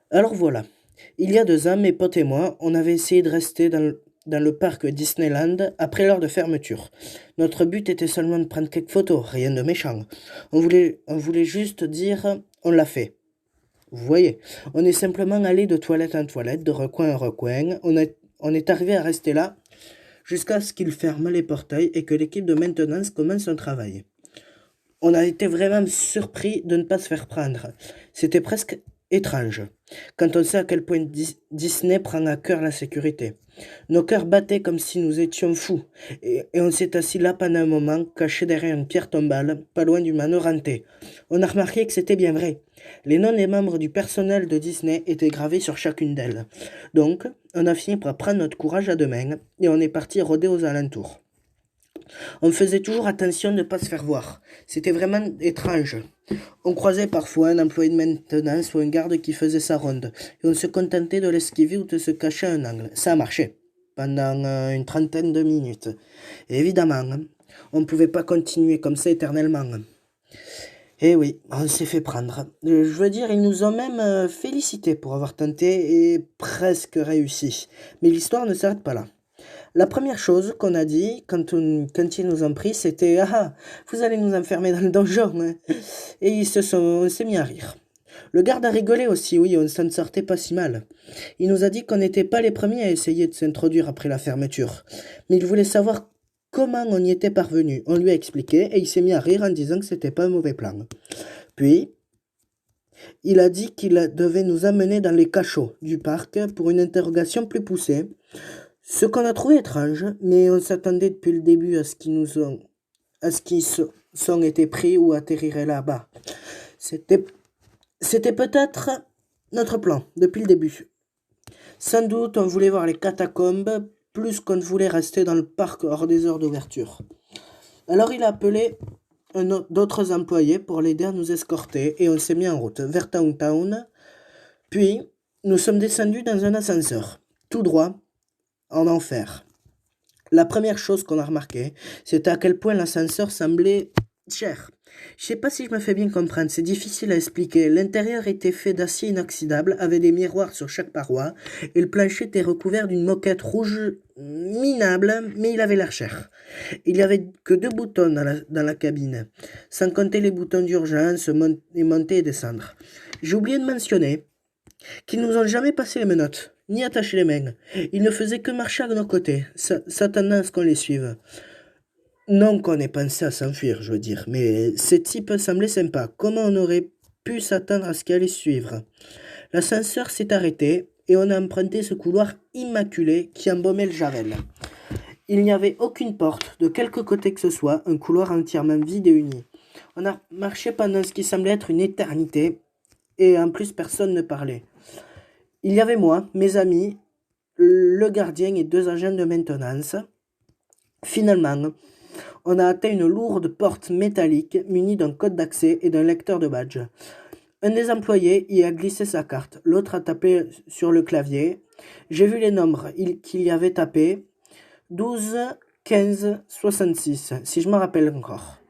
Alors voilà, il y a 2 ans, mes potes et moi, on avait essayé de rester dans le parc Disneyland après l'heure de fermeture. Notre but était seulement de prendre quelques photos, rien de méchant. On voulait juste dire, on l'a fait. Vous voyez, on est simplement allé de toilette en toilette, de recoin en recoin. On est arrivé à rester là jusqu'à ce qu'ils ferment les portails et que l'équipe de maintenance commence son travail. On a été vraiment surpris de ne pas se faire prendre. C'était presque étrange, quand on sait à quel point Disney prend à cœur la sécurité. Nos cœurs battaient comme si nous étions fous, et on s'est assis là pendant un moment, caché derrière une pierre tombale, pas loin du manoir hanté. On a remarqué que c'était bien vrai. Les noms des membres du personnel de Disney étaient gravés sur chacune d'elles. Donc, on a fini par prendre notre courage à 2 mains, et on est parti rôder aux alentours. On faisait toujours attention de ne pas se faire voir. C'était vraiment étrange. On croisait parfois un employé de maintenance ou un garde qui faisait sa ronde, et on se contentait de l'esquiver ou de se cacher à un angle. Ça a marché, pendant une trentaine de minutes. Et évidemment, on ne pouvait pas continuer comme ça éternellement. Eh oui, on s'est fait prendre. Je veux dire, ils nous ont même félicités pour avoir tenté et presque réussi. Mais l'histoire ne s'arrête pas là. La première chose qu'on a dit quand ils nous ont pris, c'était «Ah, vous allez nous enfermer dans le donjon, hein.» Et on s'est mis à rire. Le garde a rigolé aussi, oui, on s'en sortait pas si mal. Il nous a dit qu'on n'était pas les premiers à essayer de s'introduire après la fermeture. Mais il voulait savoir comment on y était parvenu. On lui a expliqué et il s'est mis à rire en disant que c'était pas un mauvais plan. Puis, il a dit qu'il devait nous amener dans les cachots du parc pour une interrogation plus poussée. Ce qu'on a trouvé étrange, mais on s'attendait depuis le début à ce qu'ils sont été pris ou atterriraient là-bas. C'était, c'était peut-être notre plan depuis le début. Sans doute, on voulait voir les catacombes plus qu'on ne voulait rester dans le parc hors des heures d'ouverture. Alors il a appelé d'autres employés pour l'aider à nous escorter et on s'est mis en route vers Downtown. Puis, nous sommes descendus dans un ascenseur, tout droit, en enfer. La première chose qu'on a remarqué, c'était à quel point l'ascenseur semblait cher. Je sais pas si je me fais bien comprendre, c'est difficile à expliquer. L'intérieur était fait d'acier inoxydable, avec des miroirs sur chaque paroi, et le plancher était recouvert d'une moquette rouge minable, mais il avait l'air cher. Il n'y avait que 2 boutons dans la cabine, sans compter les boutons d'urgence, monter et descendre. J'ai oublié de mentionner qu'ils nous ont jamais passé les menottes, ni attaché les mains. Ils ne faisaient que marcher à nos côtés, s'attendant à ce qu'on les suive. Non qu'on ait pensé à s'enfuir, je veux dire, mais ces types semblaient sympas. Comment on aurait pu s'attendre à ce qu'ils allaient suivre? L'ascenseur s'est arrêté et on a emprunté ce couloir immaculé qui embaumait le Javel. Il n'y avait aucune porte, de quelque côté que ce soit, un couloir entièrement vide et uni. On a marché pendant ce qui semblait être une éternité, et en plus personne ne parlait. Il y avait moi, mes amis, le gardien et 2 agents de maintenance. Finalement, on a atteint une lourde porte métallique munie d'un code d'accès et d'un lecteur de badge. Un des employés y a glissé sa carte, l'autre a tapé sur le clavier. J'ai vu les nombres qu'il y avait tapés, 12, 15, 66, si je me rappelle encore.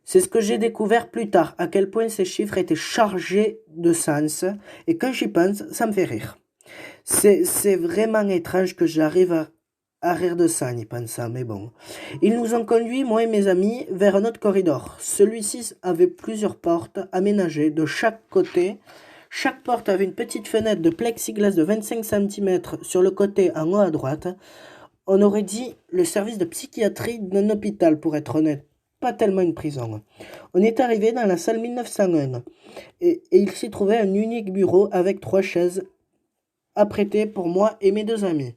C'est ce que j'ai découvert plus tard, à quel point ces chiffres étaient chargés de sens, et quand j'y pense, ça me fait rire. C'est vraiment étrange que j'arrive à rire de ça en y pensant, mais bon. Ils nous ont conduits, moi et mes amis, vers un autre corridor. Celui-ci avait plusieurs portes aménagées de chaque côté. Chaque porte avait une petite fenêtre de plexiglas de 25 cm sur le côté en haut à droite. On aurait dit le service de psychiatrie d'un hôpital, pour être honnête. Pas tellement une prison. On est arrivé dans la salle 1901 et il s'y trouvait un unique bureau avec 3 chaises apprêtées pour moi et mes 2 amis.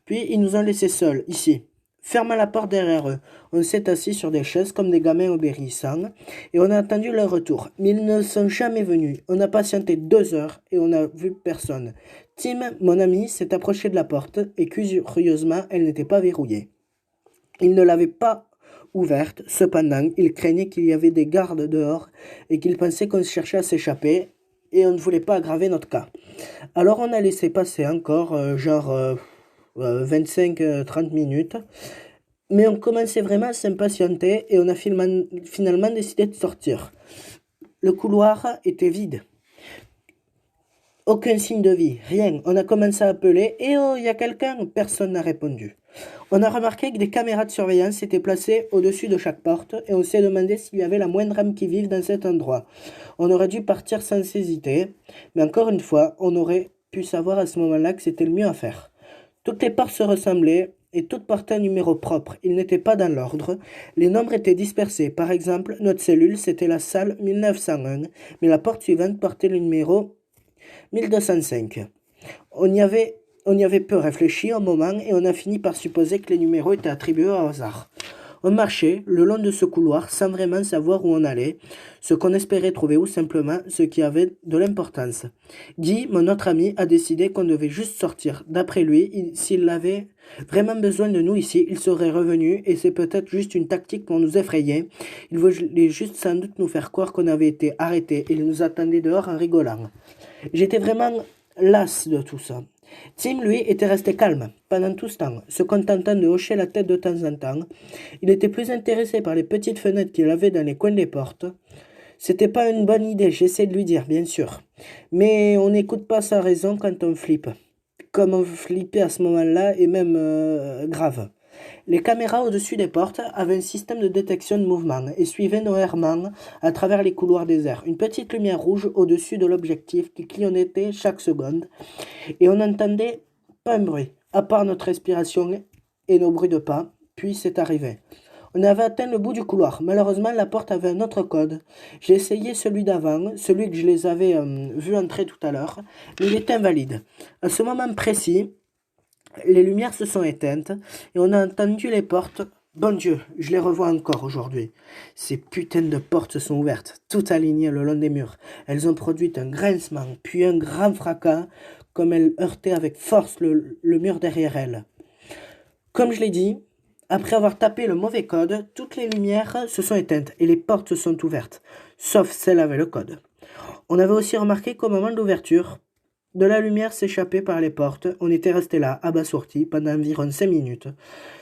Puis ils nous ont laissés seuls, ici, fermant la porte derrière eux. On s'est assis sur des chaises comme des gamins obéissants et on a attendu leur retour. Mais ils ne sont jamais venus. On a patienté 2 heures et on n'a vu personne. Tim, mon ami, s'est approché de la porte et curieusement, elle n'était pas verrouillée. Il ne l'avait pas ouverte, cependant, il craignait qu'il y avait des gardes dehors et qu'il pensait qu'on cherchait à s'échapper et on ne voulait pas aggraver notre cas. Alors on a laissé passer encore 25-30 minutes, mais on commençait vraiment à s'impatienter et on a finalement décidé de sortir. Le couloir était vide. Aucun signe de vie, rien. On a commencé à appeler. Eh oh, il y a quelqu'un? Personne n'a répondu. On a remarqué que des caméras de surveillance étaient placées au-dessus de chaque porte et on s'est demandé s'il y avait la moindre âme qui vive dans cet endroit. On aurait dû partir sans hésiter, mais encore une fois, on aurait pu savoir à ce moment-là que c'était le mieux à faire. Toutes les portes se ressemblaient et toutes portaient un numéro propre. Ils n'étaient pas dans l'ordre. Les nombres étaient dispersés. Par exemple, notre cellule, c'était la salle 1901, mais la porte suivante portait le numéro 1205. On y avait peu réfléchi un moment et on a fini par supposer que les numéros étaient attribués au hasard. On marchait le long de ce couloir sans vraiment savoir où on allait, ce qu'on espérait trouver ou simplement ce qui avait de l'importance. Guy, mon autre ami, a décidé qu'on devait juste sortir. D'après lui, s'il avait vraiment besoin de nous ici, il serait revenu et c'est peut-être juste une tactique pour nous effrayer. Il voulait juste sans doute nous faire croire qu'on avait été arrêtés et il nous attendait dehors en rigolant. J'étais vraiment las de tout ça. Tim, lui, était resté calme pendant tout ce temps, se contentant de hocher la tête de temps en temps. Il était plus intéressé par les petites fenêtres qu'il avait dans les coins des portes. C'était pas une bonne idée, j'essaie de lui dire, bien sûr. Mais on n'écoute pas sa raison quand on flippe. Comme on flippait à ce moment-là, et même grave. Les caméras au-dessus des portes avaient un système de détection de mouvement et suivaient nos errements à travers les couloirs déserts. Une petite lumière rouge au-dessus de l'objectif qui clignotait chaque seconde et on n'entendait pas un bruit, à part notre respiration et nos bruits de pas, puis c'est arrivé. On avait atteint le bout du couloir. Malheureusement, la porte avait un autre code. J'ai essayé celui d'avant, celui que je les avais vus entrer tout à l'heure, mais il était invalide. À ce moment précis, les lumières se sont éteintes et on a entendu les portes. Bon Dieu, je les revois encore aujourd'hui. Ces putains de portes se sont ouvertes, toutes alignées le long des murs. Elles ont produit un grincement, puis un grand fracas, comme elles heurtaient avec force le mur derrière elles. Comme je l'ai dit, après avoir tapé le mauvais code, toutes les lumières se sont éteintes et les portes se sont ouvertes, sauf celle avec le code. On avait aussi remarqué qu'au moment de l'ouverture, de la lumière s'échappait par les portes. On était resté là, abasourdi, pendant environ 5 minutes,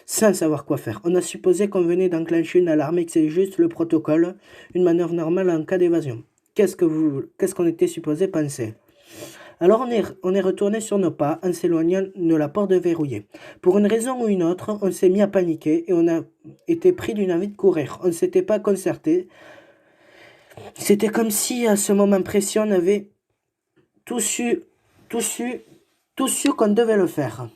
sans savoir quoi faire. On a supposé qu'on venait d'enclencher une alarme et que c'est juste le protocole, une manœuvre normale en cas d'évasion. Qu'est-ce qu'on était supposé penser? Alors on est retourné sur nos pas en s'éloignant de la porte verrouillée. Pour une raison ou une autre, on s'est mis à paniquer et on a été pris d'une envie de courir. On ne s'était pas concerté. C'était comme si à ce moment précis on avait tous su qu'on devait le faire.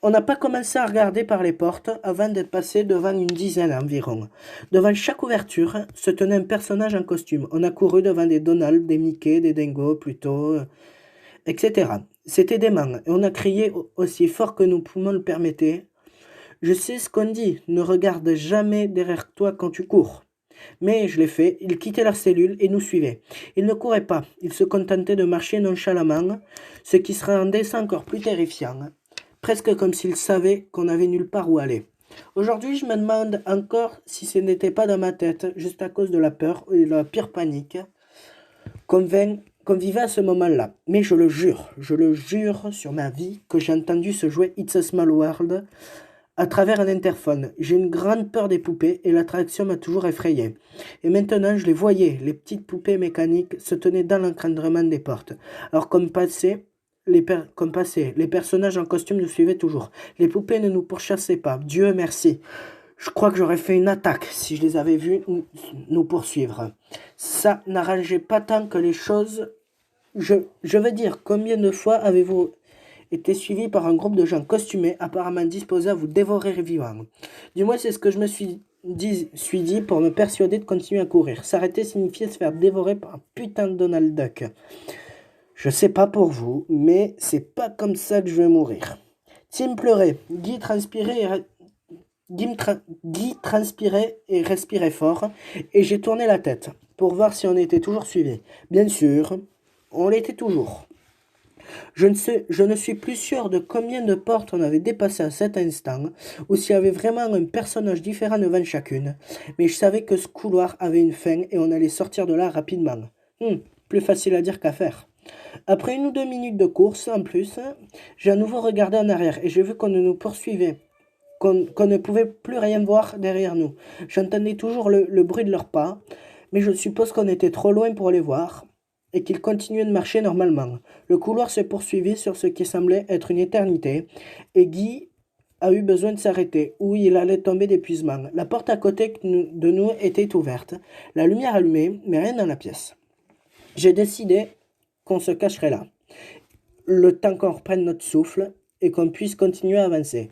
On n'a pas commencé à regarder par les portes avant d'être passé devant une dizaine environ. Devant chaque ouverture se tenait un personnage en costume. On a couru devant des Donald, des Mickey, des Dingo plutôt, etc. C'était dément et on a crié aussi fort que nos poumons le permettaient. Je sais ce qu'on dit, ne regarde jamais derrière toi quand tu cours. Mais je l'ai fait, ils quittaient leur cellule et nous suivaient. Ils ne couraient pas, ils se contentaient de marcher nonchalamment, ce qui rendait ça encore plus terrifiant, presque comme s'ils savaient qu'on n'avait nulle part où aller. Aujourd'hui, je me demande encore si ce n'était pas dans ma tête, juste à cause de la peur et de la pire panique, qu'on vivait à ce moment-là. Mais je le jure sur ma vie, que j'ai entendu se jouer It's a Small World à travers un interphone. J'ai une grande peur des poupées et l'attraction m'a toujours effrayé. Et maintenant, je les voyais, les petites poupées mécaniques se tenaient dans l'encadrement des portes. Alors comme passé, les personnages en costume nous suivaient toujours. Les poupées ne nous pourchassaient pas, Dieu merci. Je crois que j'aurais fait une attaque si je les avais vus nous poursuivre. Ça n'arrangeait pas tant que les choses. Je veux dire, combien de fois avez-vous été suivi par un groupe de gens costumés, apparemment disposés à vous dévorer vivants. Du moins, c'est ce que je me suis dit pour me persuader de continuer à courir. S'arrêter signifiait se faire dévorer par un putain de Donald Duck. Je sais pas pour vous, mais c'est pas comme ça que je vais mourir. Tim pleurait, Guy transpirait et respirait fort, et j'ai tourné la tête pour voir si on était toujours suivi. Bien sûr, on l'était toujours. Je ne suis plus sûr de combien de portes on avait dépassé à cet instant, ou s'il y avait vraiment un personnage différent devant chacune, mais je savais que ce couloir avait une fin et on allait sortir de là rapidement. Plus facile à dire qu'à faire. Après 1 ou 2 minutes de course, en plus, j'ai à nouveau regardé en arrière et j'ai vu qu'on nous poursuivait, qu'on ne pouvait plus rien voir derrière nous. J'entendais toujours le bruit de leurs pas, mais je suppose qu'on était trop loin pour les voir. et qu'il continuait de marcher normalement. Le couloir se poursuivit sur ce qui semblait être une éternité, et Guy a eu besoin de s'arrêter, où il allait tomber d'épuisement. La porte à côté de nous était ouverte, la lumière allumée, mais rien dans la pièce. J'ai décidé qu'on se cacherait là, le temps qu'on reprenne notre souffle et qu'on puisse continuer à avancer.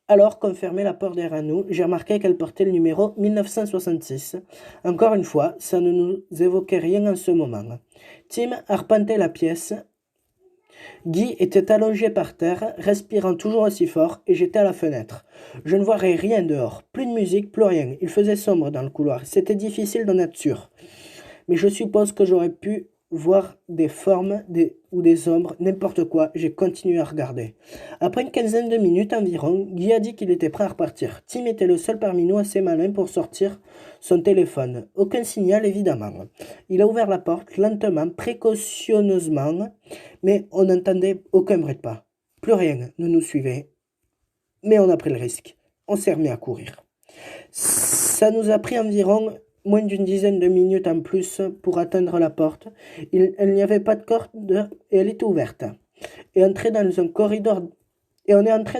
Alors qu'on fermait la porte derrière nous, j'ai remarqué qu'elle portait le numéro 1966. Encore une fois, ça ne nous évoquait rien en ce moment. Tim arpentait la pièce. Guy était allongé par terre, respirant toujours aussi fort, et j'étais à la fenêtre. Je ne voyais rien dehors. Plus de musique, plus rien. Il faisait sombre dans le couloir. C'était difficile d'en être sûr. Mais je suppose que j'aurais pu voir des formes ou des ombres, n'importe quoi. J'ai continué à regarder. Après une quinzaine de minutes environ, Guy a dit qu'il était prêt à repartir. Tim était le seul parmi nous assez malin pour sortir son téléphone. Aucun signal, évidemment. Il a ouvert la porte lentement, précautionneusement, mais on n'entendait aucun bruit de pas. Plus rien ne nous suivait. Mais on a pris le risque. On s'est remis à courir. Ça nous a pris environ moins d'une dizaine de minutes en plus pour atteindre la porte. Elle n'y avait pas de corde et elle était ouverte. Et on est entré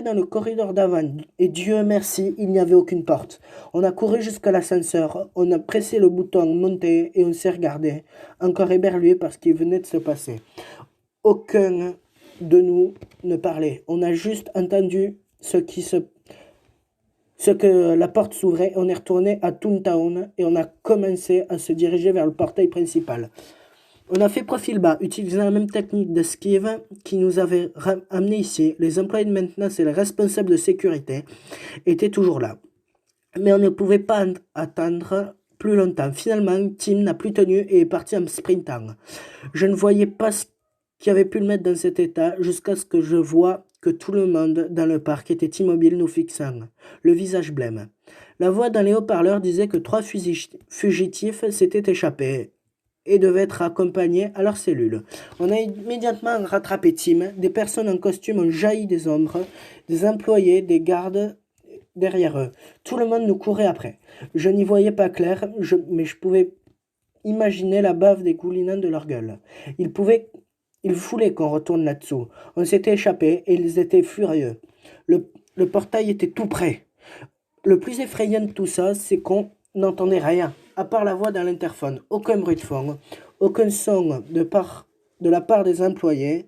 dans le corridor d'avant. Et Dieu merci, il n'y avait aucune porte. On a couru jusqu'à l'ascenseur, on a pressé le bouton monter et on s'est regardé, encore éberlué par ce qui venait de se passer. Aucun de nous ne parlait. On a juste entendu ce que la porte s'ouvrait, on est retourné à Toontown et on a commencé à se diriger vers le portail principal. On a fait profil bas, utilisant la même technique d'esquive qui nous avait amenés ici. Les employés de maintenance et les responsables de sécurité étaient toujours là. Mais on ne pouvait pas attendre plus longtemps. Finalement, Tim n'a plus tenu et est parti en sprintant. Je ne voyais pas ce qui avait pu le mettre dans cet état jusqu'à ce que je voie que tout le monde dans le parc était immobile nous fixant, le visage blême. La voix dans les haut-parleurs disait que 3 fugitifs s'étaient échappés et devaient être accompagnés à leur cellule. On a immédiatement rattrapé Tim. Des personnes en costume ont jailli des ombres, des employés, des gardes derrière eux. Tout le monde nous courait après. Je n'y voyais pas clair, mais je pouvais imaginer la bave dégoulinant de leur gueule. Ils voulaient qu'on retourne là-dessous. On s'était échappé et ils étaient furieux. Le portail était tout près. Le plus effrayant de tout ça, c'est qu'on n'entendait rien, à part la voix dans l'interphone. Aucun bruit de fond, aucun son de la part des employés.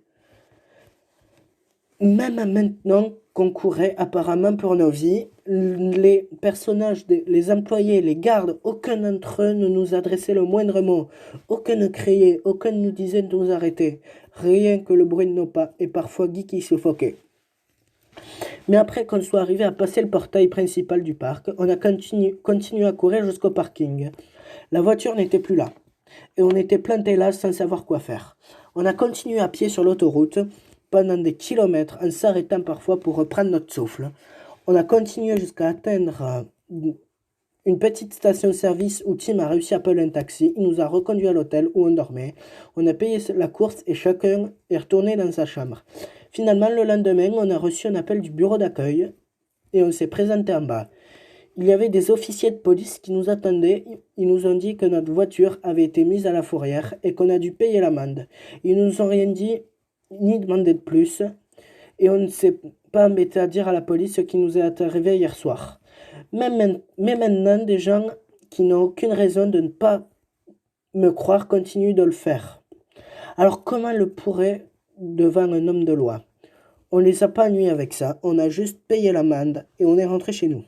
Même maintenant qu'on courait apparemment pour nos vies, les personnages, les employés, les gardes, aucun d'entre eux ne nous adressait le moindre mot. Aucun ne criait, aucun ne nous disait de nous arrêter. Rien que le bruit de nos pas et parfois Guy qui suffoquait. Mais après qu'on soit arrivé à passer le portail principal du parc, on a continué à courir jusqu'au parking. La voiture n'était plus là. Et on était planté là sans savoir quoi faire. On a continué à pied sur l'autoroute pendant des kilomètres en s'arrêtant parfois pour reprendre notre souffle. On a continué jusqu'à atteindre une petite station-service où Tim a réussi à appeler un taxi. Il nous a reconduits à l'hôtel où on dormait. On a payé la course et chacun est retourné dans sa chambre. Finalement, le lendemain, on a reçu un appel du bureau d'accueil et on s'est présenté en bas. Il y avait des officiers de police qui nous attendaient. Ils nous ont dit que notre voiture avait été mise à la fourrière et qu'on a dû payer l'amende. Ils nous ont rien dit ni demandé de plus et on ne s'est pas embêté à dire à la police ce qui nous est arrivé hier soir. Mais maintenant, des gens qui n'ont aucune raison de ne pas me croire continuent de le faire. Alors comment le pourrait devant un homme de loi? On les a pas nuits avec ça, on a juste payé l'amende et on est rentré chez nous.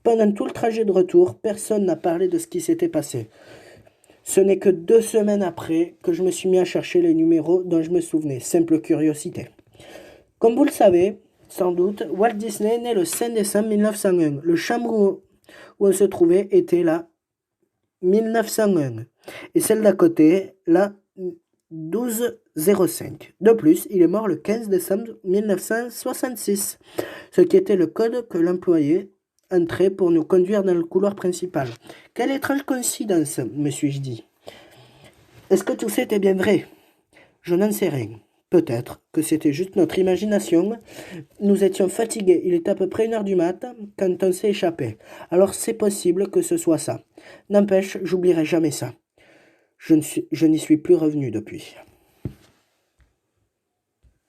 Pendant tout le trajet de retour, personne n'a parlé de ce qui s'était passé. Ce n'est que 2 semaines après que je me suis mis à chercher les numéros dont je me souvenais, simple curiosité. Comme vous le savez, sans doute, Walt Disney est né le 5 décembre 1901. Le chambre où on se trouvait était la 1901 et celle d'à côté, la 1205. De plus, il est mort le 15 décembre 1966, ce qui était le code que l'employé entrait pour nous conduire dans le couloir principal. Quelle étrange coïncidence, me suis-je dit. Est-ce que tout ça était bien vrai? Je n'en sais rien. Peut-être que c'était juste notre imagination. Nous étions fatigués. Il était à peu près 1h du mat quand on s'est échappé. Alors c'est possible que ce soit ça. N'empêche, j'oublierai jamais ça. Je n'y suis plus revenu depuis.